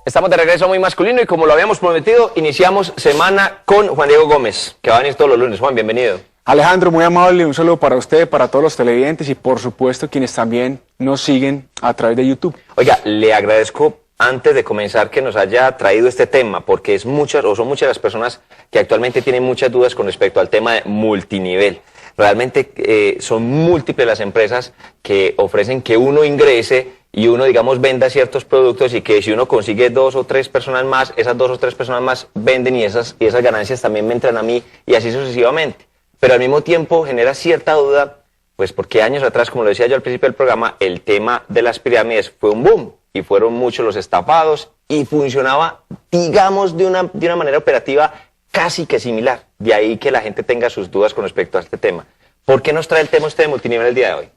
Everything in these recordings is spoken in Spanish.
Estamos de regreso a Muy Masculino y como lo habíamos prometido, iniciamos semana con Juan Diego Gómez, que va a venir todos los lunes. Juan, bienvenido. Alejandro, muy amable, un saludo para usted, para todos los televidentes y por supuesto quienes también nos siguen a través de YouTube. Oiga, le agradezco antes de comenzar que nos haya traído este tema, porque son muchas las personas que actualmente tienen muchas dudas con respecto al tema de multinivel. Realmente son múltiples las empresas que ofrecen que uno ingrese y uno, digamos, venda ciertos productos y que si uno consigue 2 o 3 personas más, esas 2 o 3 personas más venden y esas ganancias también me entran a mí y así sucesivamente. Pero al mismo tiempo genera cierta duda, pues porque años atrás, como lo decía yo al principio del programa, el tema de las pirámides fue un boom y fueron muchos los estafados y funcionaba, digamos, de una manera operativa casi que similar. De ahí que la gente tenga sus dudas con respecto a este tema. ¿Por qué nos trae el tema usted de multinivel el día de hoy?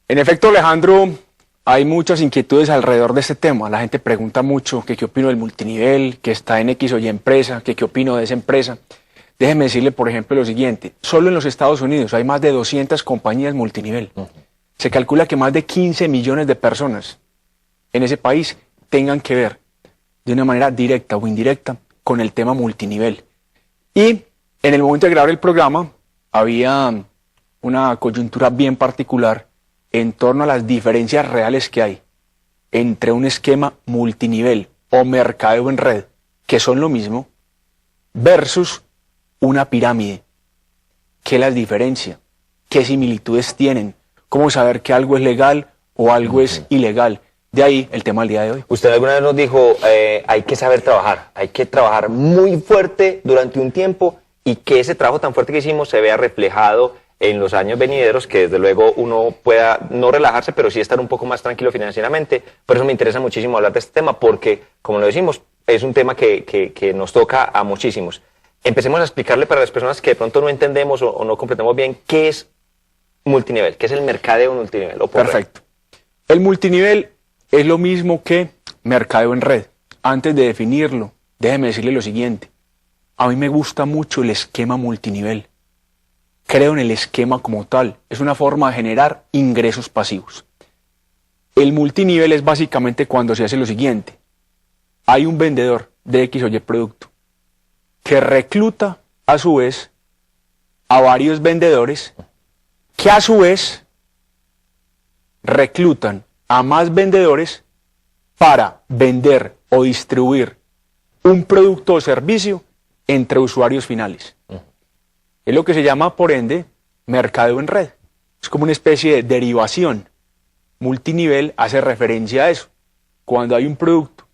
En efecto, Alejandro, hay muchas inquietudes alrededor de este tema. La gente pregunta mucho que qué opino del multinivel, que está en X o Y empresa, que qué opino de esa empresa. Déjeme decirle, por ejemplo, lo siguiente. Solo en los Estados Unidos hay más de 200 compañías multinivel. Se calcula que más de 15 millones de personas en ese país tengan que ver de una manera directa o indirecta con el tema multinivel. Y en el momento de grabar el programa había una coyuntura bien particular en torno a las diferencias reales que hay entre un esquema multinivel o mercadeo en red, que son lo mismo, versus una pirámide. ¿Qué las diferencia? ¿Qué similitudes tienen? ¿Cómo saber que algo es legal o algo es ilegal? De ahí el tema del día de hoy. Usted alguna vez nos dijo, hay que saber trabajar, hay que trabajar muy fuerte durante un tiempo y que ese trabajo tan fuerte que hicimos se vea reflejado en los años venideros, que desde luego uno pueda no relajarse, pero sí estar un poco más tranquilo financieramente. Por eso me interesa muchísimo hablar de este tema, porque, como lo decimos, es un tema que nos toca a muchísimos. Empecemos a explicarle para las personas que de pronto no entendemos o no comprendemos bien qué es multinivel, qué es el mercadeo multinivel. Perfecto. El multinivel es lo mismo que mercadeo en red. Antes de definirlo, déjeme decirle lo siguiente. A mí me gusta mucho el esquema multinivel. Creo en el esquema como tal. Es una forma de generar ingresos pasivos. El multinivel es básicamente cuando se hace lo siguiente. Hay un vendedor de X o Y producto que recluta a su vez a varios vendedores que a su vez reclutan a más vendedores para vender o distribuir un producto o servicio entre usuarios finales. Es lo que se llama, por ende, mercadeo en red. Es como una especie de derivación. Multinivel hace referencia a eso. Cuando hay un producto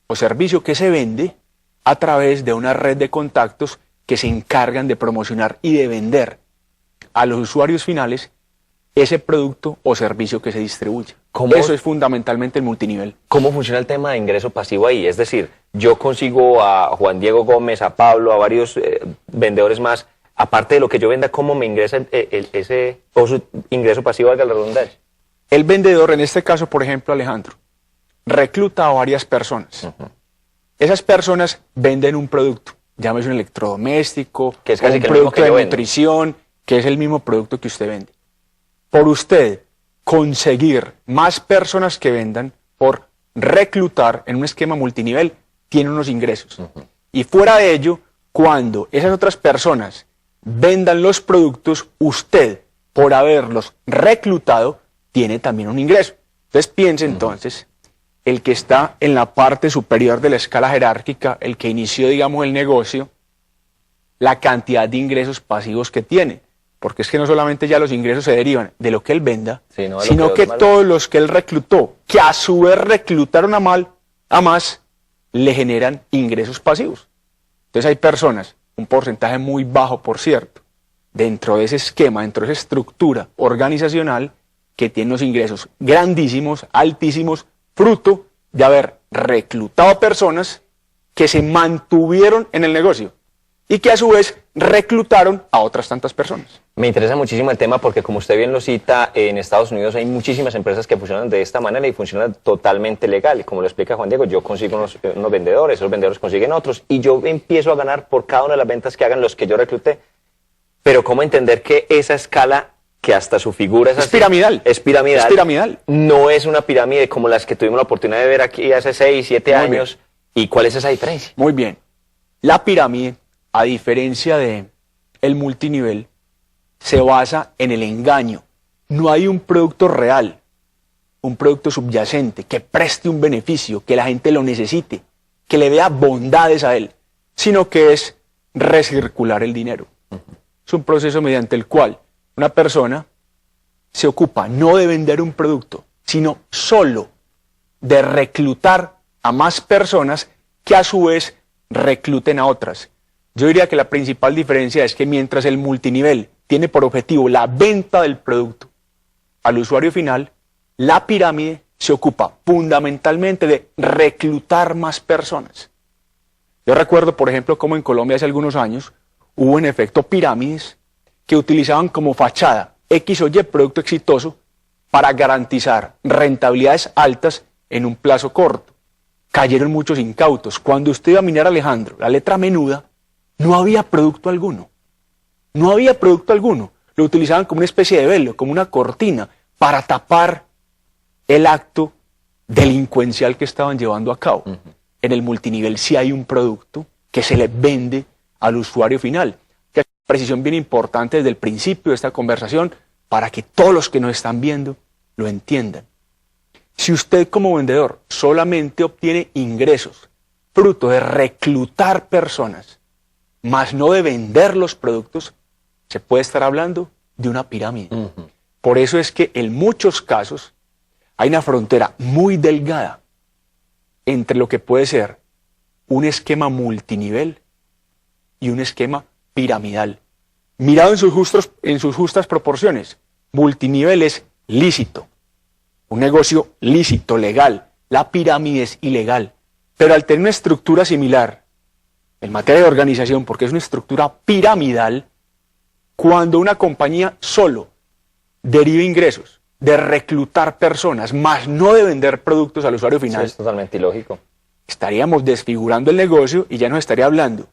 o servicio que se vende a través de una red de contactos que se encargan de promocionar y de vender a los usuarios finales ese producto o servicio que se distribuye. Eso es fundamentalmente el multinivel. ¿Cómo funciona el tema de ingreso pasivo ahí? Es decir, yo consigo a Juan Diego Gómez, a Pablo, a varios vendedores más. Aparte de lo que yo venda, ¿cómo me ingresa ese ingreso pasivo, valga la redundancia? El vendedor, en este caso, por ejemplo, Alejandro, recluta a varias personas. Esas personas venden un producto, llámese un electrodoméstico, que es casi un producto de nutrición, que es el mismo producto que usted vende. Por usted conseguir más personas que vendan, por reclutar en un esquema multinivel, tiene unos ingresos. Y fuera de ello, cuando esas otras personas vendan los productos, usted, por haberlos reclutado, tiene también un ingreso. Entonces piense entonces, el que está en la parte superior de la escala jerárquica, el que inició, digamos, el negocio, la cantidad de ingresos pasivos que tiene. Porque es que no solamente ya los ingresos se derivan de lo que él venda, sino que todos los que él reclutó, que a su vez reclutaron a más, le generan ingresos pasivos. Entonces hay personas, un porcentaje muy bajo por cierto, dentro de ese esquema, dentro de esa estructura organizacional, que tienen unos ingresos grandísimos, altísimos, fruto de haber reclutado a personas que se mantuvieron en el negocio y que a su vez reclutaron a otras tantas personas. Me interesa muchísimo el tema porque, como usted bien lo cita, en Estados Unidos hay muchísimas empresas que funcionan de esta manera y funcionan totalmente legal. Y como lo explica Juan Diego, yo consigo unos vendedores, esos vendedores consiguen otros y yo empiezo a ganar por cada una de las ventas que hagan los que yo recluté. Pero ¿cómo entender que esa escala, que hasta su figura es así, piramidal? Es piramidal. Es piramidal. No es una pirámide como las que tuvimos la oportunidad de ver aquí hace 6, 7 años, ¿Y cuál es esa diferencia? Muy bien. La pirámide, a diferencia de el multinivel, se basa en el engaño. No hay un producto real, un producto subyacente, que preste un beneficio, que la gente lo necesite, que le vea bondades a él, sino que es recircular el dinero. Es un proceso mediante el cual una persona se ocupa no de vender un producto, sino solo de reclutar a más personas que a su vez recluten a otras. Yo diría que la principal diferencia es que mientras el multinivel tiene por objetivo la venta del producto al usuario final, la pirámide se ocupa fundamentalmente de reclutar más personas. Yo recuerdo, por ejemplo, cómo en Colombia hace algunos años hubo en efecto pirámides que utilizaban como fachada X o Y producto exitoso para garantizar rentabilidades altas en un plazo corto. Cayeron muchos incautos. Cuando usted iba a mirar, Alejandro, la letra menuda, no había producto alguno. No había producto alguno. Lo utilizaban como una especie de velo, como una cortina, para tapar el acto delincuencial que estaban llevando a cabo. En el multinivel sí hay un producto que se le vende al usuario final. Que es una precisión bien importante desde el principio de esta conversación para que todos los que nos están viendo lo entiendan. Si usted como vendedor solamente obtiene ingresos fruto de reclutar personas, más no de vender los productos, se puede estar hablando de una pirámide. Por eso es que en muchos casos hay una frontera muy delgada entre lo que puede ser un esquema multinivel y un esquema piramidal. Mirado en sus justas proporciones, multinivel es lícito, un negocio lícito, legal. La pirámide es ilegal. Pero al tener una estructura similar, en materia de organización, porque es una estructura piramidal, cuando una compañía solo deriva ingresos de reclutar personas, más no de vender productos al usuario final, Eso es totalmente ilógico. estaríamos desfigurando el negocio y ya nos estaría hablando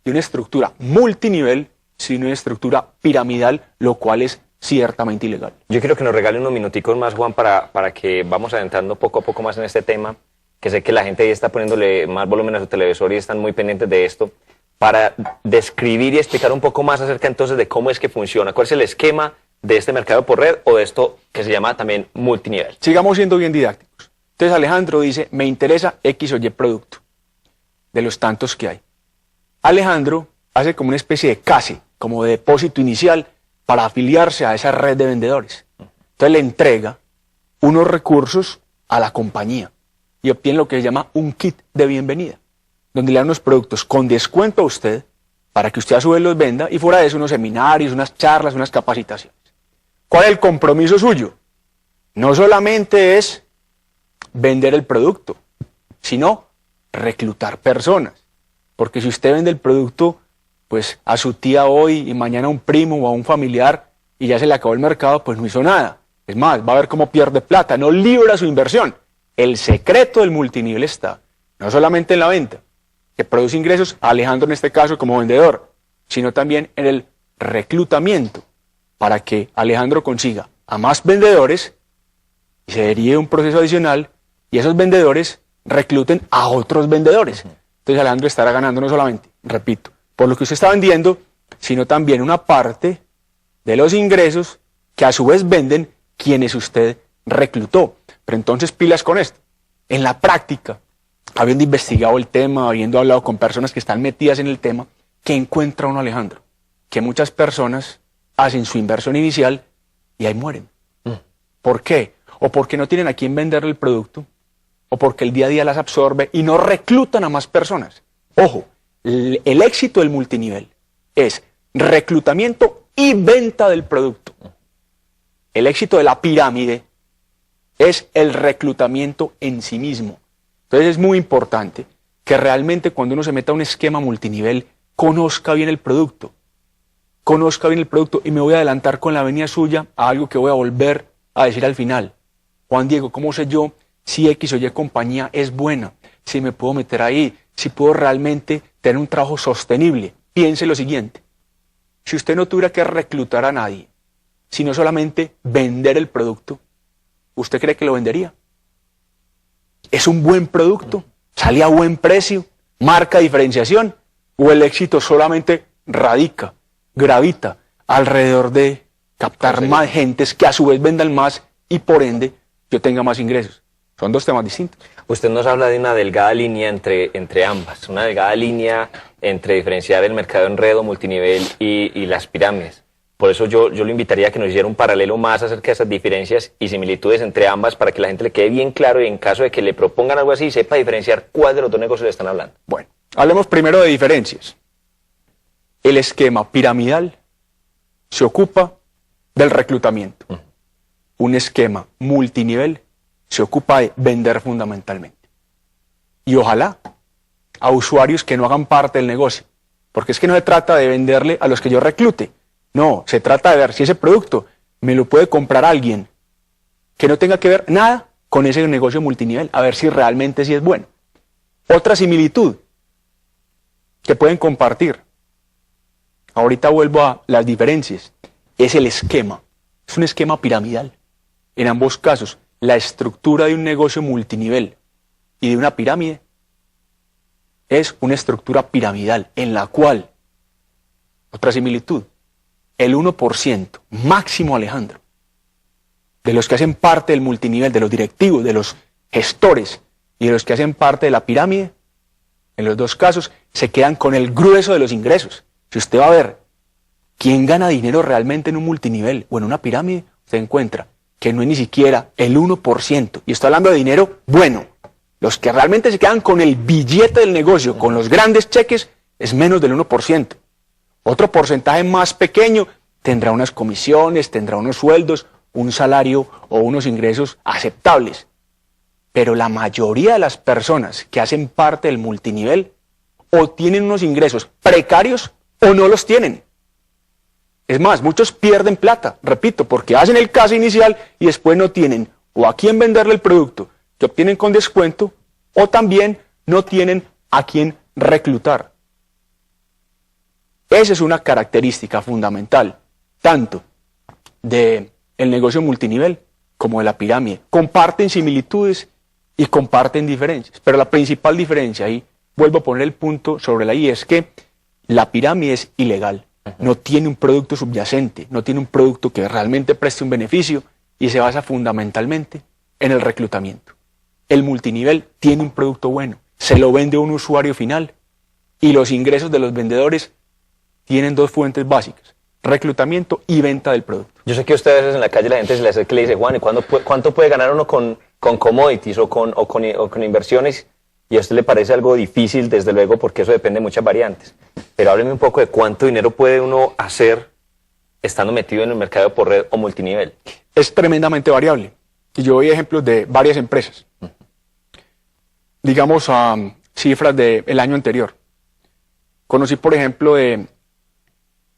de una estructura multinivel, sino una estructura piramidal, lo cual es ciertamente ilegal. Yo quiero que nos regalen unos minuticos más, Juan, para que vamos adentrando poco a poco más en este tema, que sé que la gente ahí está poniéndole más volumen a su televisor y están muy pendientes de esto, para describir y explicar un poco más acerca entonces de cómo es que funciona, cuál es el esquema de este mercado por red o de esto que se llama también multinivel. Sigamos siendo bien didácticos. Entonces Alejandro dice, me interesa X o Y producto, de los tantos que hay. Alejandro hace como una especie de case, como de depósito inicial, para afiliarse a esa red de vendedores. Entonces le entrega unos recursos a la compañía y obtiene lo que se llama un kit de bienvenida, donde le dan unos productos con descuento a usted para que usted a su vez los venda y fuera de eso unos seminarios, unas charlas, unas capacitaciones. ¿Cuál es el compromiso suyo? No solamente es vender el producto, sino reclutar personas. Porque si usted vende el producto pues a su tía hoy y mañana a un primo o a un familiar y ya se le acabó el mercado, pues no hizo nada. Es más, va a ver cómo pierde plata, no libra su inversión. El secreto del multinivel está no solamente en la venta, que produce ingresos a Alejandro en este caso como vendedor, sino también en el reclutamiento, para que Alejandro consiga a más vendedores y se derive un proceso adicional y esos vendedores recluten a otros vendedores. Entonces Alejandro estará ganando no solamente, repito, por lo que usted está vendiendo, sino también una parte de los ingresos que a su vez venden quienes usted reclutó. Pero entonces pilas con esto. En la práctica, habiendo investigado el tema, habiendo hablado con personas que están metidas en el tema, ¿qué encuentra uno, Alejandro? Que muchas personas hacen su inversión inicial y ahí mueren. ¿Por qué? O porque no tienen a quién vender el producto, o porque el día a día las absorbe y no reclutan a más personas. Ojo, el éxito del multinivel es reclutamiento y venta del producto. El éxito de la pirámide es el reclutamiento en sí mismo. Entonces es muy importante que realmente cuando uno se meta a un esquema multinivel, conozca bien el producto. Conozca bien el producto y me voy a adelantar con la venia suya a algo que voy a volver a decir al final. Juan Diego, ¿cómo sé yo si X o Y compañía es buena? Si me puedo meter ahí, si puedo realmente tener un trabajo sostenible. Piense lo siguiente. Si usted no tuviera que reclutar a nadie, sino solamente vender el producto, ¿usted cree que lo vendería? ¿Es un buen producto? ¿Sale a buen precio? ¿Marca diferenciación? ¿O el éxito solamente gravita alrededor de captar más gentes que a su vez vendan más y por ende yo tenga más ingresos? Son dos temas distintos. Usted nos habla de una delgada línea entre ambas, una delgada línea entre diferenciar el mercado en red o multinivel y las pirámides. Por eso yo lo invitaría a que nos hiciera un paralelo más acerca de esas diferencias y similitudes entre ambas para que la gente le quede bien claro y en caso de que le propongan algo así, sepa diferenciar cuál de los dos negocios le están hablando. Bueno, hablemos primero de diferencias. El esquema piramidal se ocupa del reclutamiento. Un esquema multinivel se ocupa de vender fundamentalmente. Y ojalá a usuarios que no hagan parte del negocio. Porque es que no se trata de venderle a los que yo reclute. No, se trata de ver si ese producto me lo puede comprar alguien que no tenga que ver nada con ese negocio multinivel, a ver si realmente sí es bueno. Otra similitud que pueden compartir, ahorita vuelvo a las diferencias, es el esquema. Es un esquema piramidal. En ambos casos, la estructura de un negocio multinivel y de una pirámide es una estructura piramidal en la cual, otra similitud, el 1% máximo, Alejandro, de los que hacen parte del multinivel, de los directivos, de los gestores y de los que hacen parte de la pirámide, en los dos casos se quedan con el grueso de los ingresos. Si usted va a ver quién gana dinero realmente en un multinivel o en una pirámide, usted encuentra que no es ni siquiera el 1%. Y estoy hablando de dinero bueno. Los que realmente se quedan con el billete del negocio, con los grandes cheques, es menos del 1%. Otro porcentaje más pequeño tendrá unas comisiones, tendrá unos sueldos, un salario o unos ingresos aceptables. Pero la mayoría de las personas que hacen parte del multinivel o tienen unos ingresos precarios o no los tienen. Es más, muchos pierden plata, repito, porque hacen el caso inicial y después no tienen o a quién venderle el producto que obtienen con descuento o también no tienen a quién reclutar. Esa es una característica fundamental, tanto del negocio multinivel como de la pirámide. Comparten similitudes y comparten diferencias, pero la principal diferencia, ahí vuelvo a poner el punto sobre la I, es que la pirámide es ilegal, no tiene un producto subyacente, no tiene un producto que realmente preste un beneficio y se basa fundamentalmente en el reclutamiento. El multinivel tiene un producto bueno, se lo vende a un usuario final y los ingresos de los vendedores tienen dos fuentes básicas, reclutamiento y venta del producto. Yo sé que a usted a veces en la calle la gente se le acerca y le dice, Juan, ¿y cuánto puede ganar uno con commodities o con inversiones? Y a usted le parece algo difícil, desde luego, porque eso depende de muchas variantes. Pero hábleme un poco de cuánto dinero puede uno hacer estando metido en el mercado por red o multinivel. Es tremendamente variable. Y yo doy ejemplos de varias empresas. Digamos a cifras del año anterior. Conocí, por ejemplo, de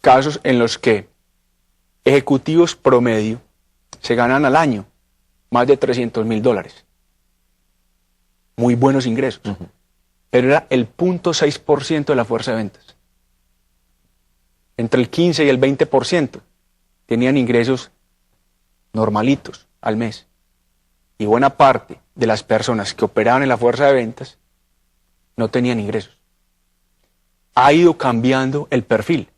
casos en los que ejecutivos promedio se ganan al año más de $300,000. Muy buenos ingresos. Pero era el 0.6% de la fuerza de ventas. Entre el 15 y el 20% tenían ingresos normalitos al mes. Y buena parte de las personas que operaban en la fuerza de ventas no tenían ingresos. Ha ido cambiando el perfil.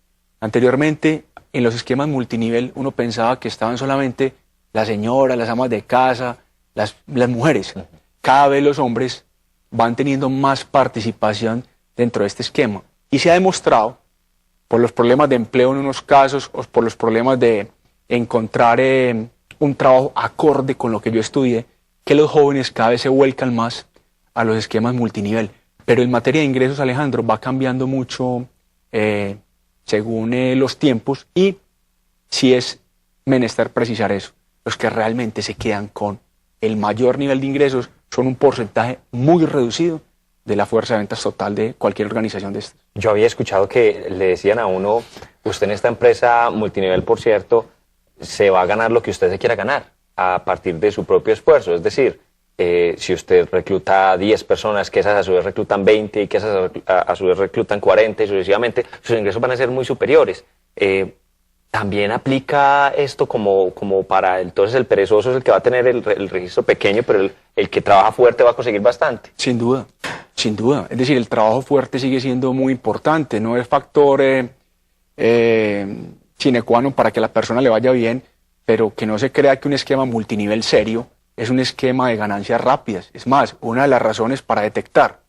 Anteriormente, en los esquemas multinivel, uno pensaba que estaban solamente las señoras, las amas de casa, las mujeres. Cada vez los hombres van teniendo más participación dentro de este esquema. Y se ha demostrado, por los problemas de empleo en unos casos, o por los problemas de encontrar un trabajo acorde con lo que yo estudié, que los jóvenes cada vez se vuelcan más a los esquemas multinivel. Pero en materia de ingresos, Alejandro, va cambiando mucho según los tiempos, y sí es menester precisar eso. Los que realmente se quedan con el mayor nivel de ingresos son un porcentaje muy reducido de la fuerza de ventas total de cualquier organización de estas. Yo había escuchado que le decían a uno, usted en esta empresa multinivel, por cierto, se va a ganar lo que usted se quiera ganar a partir de su propio esfuerzo. Es decir, si usted recluta 10 personas, que esas a su vez reclutan 20 y que esas a su vez reclutan 40 y sucesivamente, sus ingresos van a ser muy superiores. También aplica esto como para entonces el perezoso es el que va a tener el registro pequeño, pero el que trabaja fuerte va a conseguir bastante. Sin duda, sin duda. Es decir, el trabajo fuerte sigue siendo muy importante, no es factor sine qua non para que a la persona le vaya bien, pero que no se crea que un esquema multinivel serio es un esquema de ganancias rápidas. Es más, una de las razones para detectar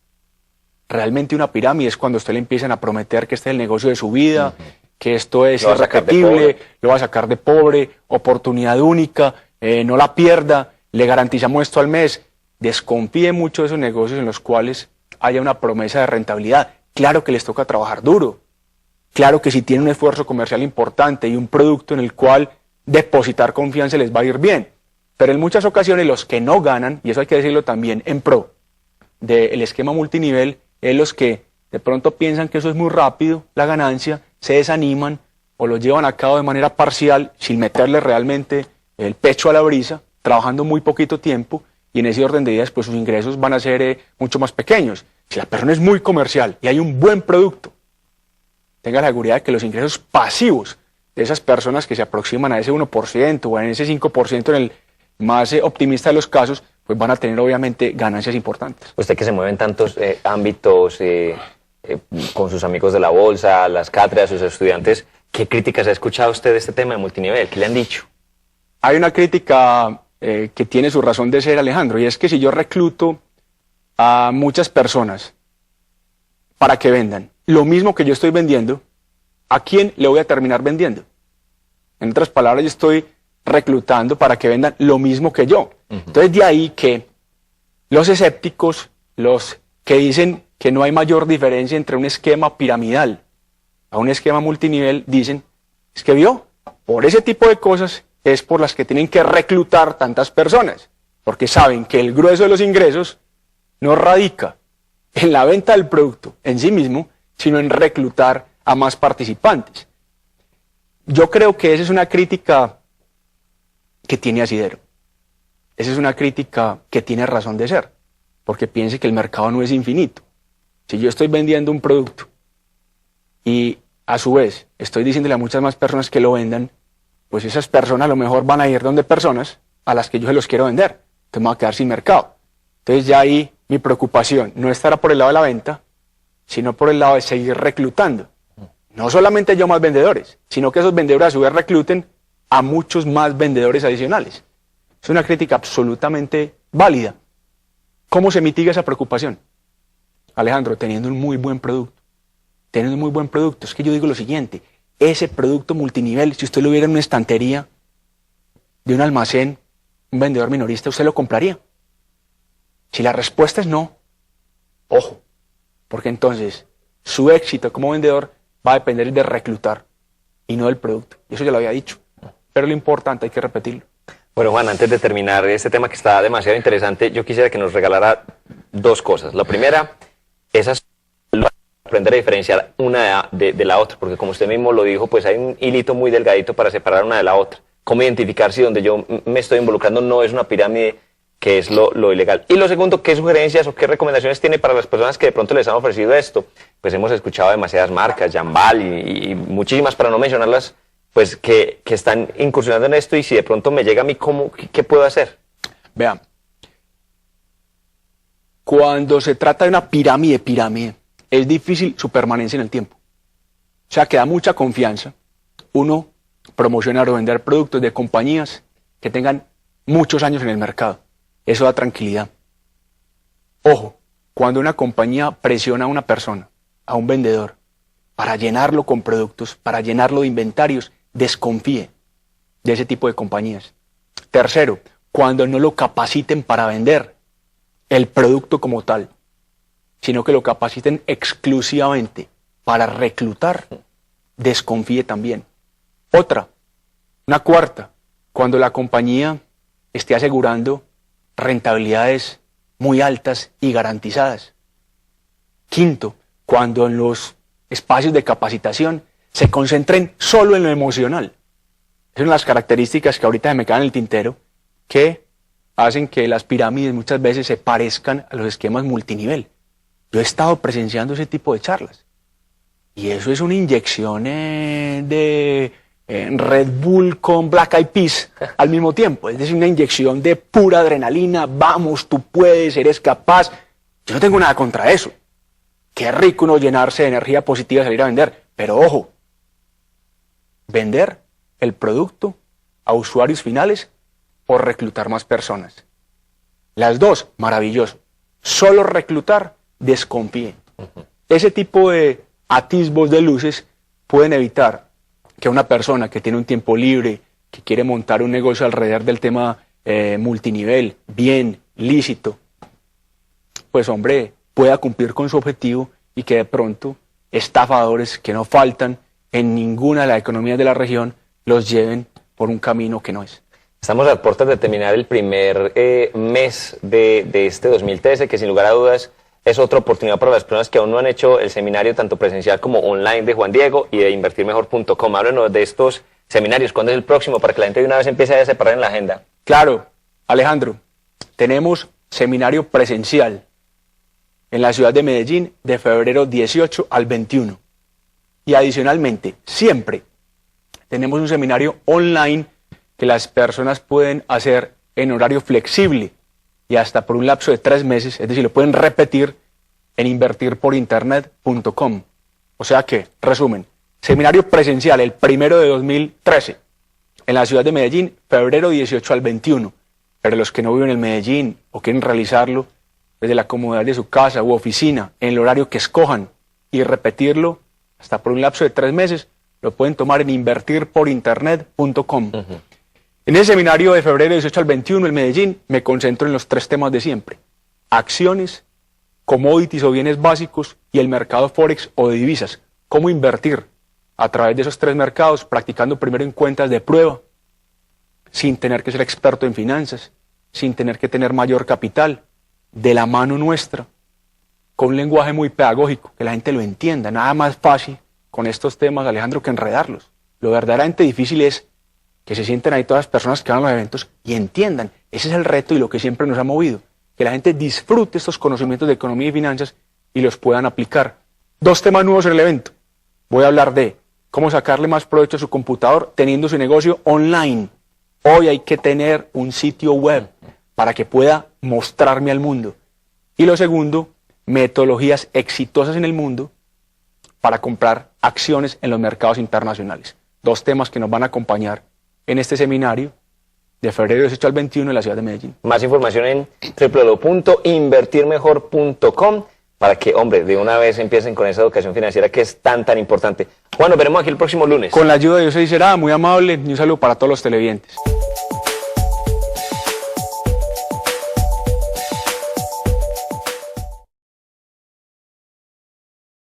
realmente una pirámide es cuando a usted le empiezan a prometer que este es el negocio de su vida, que esto es irrepetible, lo va a sacar de pobre, oportunidad única, no la pierda, le garantizamos esto al mes. Desconfíe mucho de esos negocios en los cuales haya una promesa de rentabilidad. Claro que les toca trabajar duro, claro que si tienen un esfuerzo comercial importante y un producto en el cual depositar confianza les va a ir bien, pero en muchas ocasiones los que no ganan, y eso hay que decirlo también en pro del esquema multinivel, es los que de pronto piensan que eso es muy rápido, la ganancia, se desaniman o lo llevan a cabo de manera parcial, sin meterle realmente el pecho a la brisa, trabajando muy poquito tiempo, y en ese orden de ideas pues sus ingresos van a ser mucho más pequeños. Si la persona es muy comercial y hay un buen producto, tenga la seguridad de que los ingresos pasivos de esas personas que se aproximan a ese 1% o a ese 5% en el más optimista de los casos, pues van a tener obviamente ganancias importantes. Usted que se mueve en tantos ámbitos con sus amigos de la bolsa, las cátedras, sus estudiantes, ¿qué críticas ha escuchado usted de este tema de multinivel? ¿Qué le han dicho? Hay una crítica que tiene su razón de ser, Alejandro, y es que si yo recluto a muchas personas para que vendan lo mismo que yo estoy vendiendo, ¿a quién le voy a terminar vendiendo? En otras palabras, yo estoy reclutando para que vendan lo mismo que yo. Entonces, de ahí que los escépticos, los que dicen que no hay mayor diferencia entre un esquema piramidal a un esquema multinivel, dicen, es que vio, por ese tipo de cosas es por las que tienen que reclutar tantas personas, porque saben que el grueso de los ingresos no radica en la venta del producto en sí mismo, sino en reclutar a más participantes. Yo creo que esa es una crítica que tiene asidero. Esa es una crítica que tiene razón de ser, porque piense que el mercado no es infinito. Si yo estoy vendiendo un producto y a su vez estoy diciéndole a muchas más personas que lo vendan, pues esas personas a lo mejor van a ir donde personas a las que yo se los quiero vender. Entonces me voy a quedar sin mercado. Entonces ya ahí mi preocupación no estará por el lado de la venta, sino por el lado de seguir reclutando. No solamente yo más vendedores, sino que esos vendedores a su vez recluten a muchos más vendedores adicionales. Es una crítica absolutamente válida. ¿Cómo se mitiga esa preocupación? Alejandro, teniendo un muy buen producto. Teniendo un muy buen producto. Es que yo digo lo siguiente, ese producto multinivel, si usted lo viera en una estantería de un almacén, un vendedor minorista, ¿usted lo compraría? Si la respuesta es no, ojo, porque entonces su éxito como vendedor va a depender de reclutar y no del producto. Y eso ya lo había dicho. Pero lo importante hay que repetirlo. Bueno, Juan, antes de terminar este tema que está demasiado interesante, yo quisiera que nos regalara dos cosas. La primera, esas aprender a diferenciar una de la otra, porque como usted mismo lo dijo, pues hay un hilito muy delgadito para separar una de la otra. ¿Cómo identificar si donde yo me estoy involucrando no es una pirámide, que es lo ilegal? Y lo segundo, ¿qué sugerencias o qué recomendaciones tiene para las personas que de pronto les han ofrecido esto? Pues hemos escuchado demasiadas marcas, Jambal y muchísimas, para no mencionarlas, pues que están incursionando en esto, y si de pronto me llega a mí, ¿qué puedo hacer? Vean, cuando se trata de una pirámide, es difícil su permanencia en el tiempo. O sea, que da mucha confianza uno promocionar o vender productos de compañías que tengan muchos años en el mercado. Eso da tranquilidad. Ojo, cuando una compañía presiona a una persona, a un vendedor, para llenarlo con productos, para llenarlo de inventarios, desconfíe de ese tipo de compañías. Tercero, cuando no lo capaciten para vender el producto como tal, sino que lo capaciten exclusivamente para reclutar, desconfíe también. Una cuarta, cuando la compañía esté asegurando rentabilidades muy altas y garantizadas. Quinto, cuando en los espacios de capacitación se concentren solo en lo emocional. Esas son las características que ahorita se me quedan en el tintero, que hacen que las pirámides muchas veces se parezcan a los esquemas multinivel. Yo he estado presenciando ese tipo de charlas. Y eso es una inyección de Red Bull con Black Eyed Peas al mismo tiempo. Es decir, una inyección de pura adrenalina. Vamos, tú puedes, eres capaz. Yo no tengo nada contra eso. Qué rico uno llenarse de energía positiva y salir a vender. Pero ojo, vender el producto a usuarios finales o reclutar más personas. Las dos, maravilloso. Solo reclutar, desconfíe. Ese tipo de atisbos de luces pueden evitar que una persona que tiene un tiempo libre, que quiere montar un negocio alrededor del tema multinivel, bien, lícito, pues hombre, pueda cumplir con su objetivo y que de pronto estafadores que no faltan en ninguna de las economías de la región los lleven por un camino que no es. Estamos a puertas de terminar el primer mes de este 2013, que sin lugar a dudas es otra oportunidad para las personas que aún no han hecho el seminario tanto presencial como online de Juan Diego y de invertirmejor.com. Háblenos de estos seminarios. ¿Cuándo es el próximo? Para que la gente de una vez empiece a separar en la agenda. Claro, Alejandro, tenemos seminario presencial en la ciudad de Medellín de febrero 18 al 21. Y adicionalmente, siempre tenemos un seminario online que las personas pueden hacer en horario flexible y hasta por un lapso de 3 meses, es decir, lo pueden repetir en invertirporinternet.com. O sea que, resumen, seminario presencial el 1 de 2013 en la ciudad de Medellín, febrero 18 al 21. Pero los que no viven en Medellín o quieren realizarlo desde la comodidad de su casa u oficina, en el horario que escojan, y repetirlo hasta por un lapso de 3 meses, lo pueden tomar en invertirporinternet.com. En ese seminario de febrero 18 al 21 en Medellín me concentro en los 3 temas de siempre: acciones, commodities o bienes básicos y el mercado forex o de divisas. Cómo invertir a través de esos 3 mercados, practicando primero en cuentas de prueba, sin tener que ser experto en finanzas, sin tener que tener mayor capital, de la mano nuestra, con un lenguaje muy pedagógico, que la gente lo entienda. Nada más fácil con estos temas, Alejandro, que enredarlos. Lo verdaderamente difícil es que se sienten ahí todas las personas que van a los eventos y entiendan. Ese es el reto y lo que siempre nos ha movido, que la gente disfrute estos conocimientos de economía y finanzas y los puedan aplicar. 2 temas nuevos en el evento. Voy a hablar de cómo sacarle más provecho a su computador teniendo su negocio online. Hoy hay que tener un sitio web para que pueda mostrarme al mundo. Y lo segundo, metodologías exitosas en el mundo para comprar acciones en los mercados internacionales. 2 temas que nos van a acompañar en este seminario de febrero 18 al 21 en la ciudad de Medellín. Más información en www.invertirmejor.com para que, hombre, de una vez empiecen con esa educación financiera que es tan importante. Juan, nos veremos aquí el próximo lunes. Con la ayuda de Dios y será muy amable y un saludo para todos los televidentes.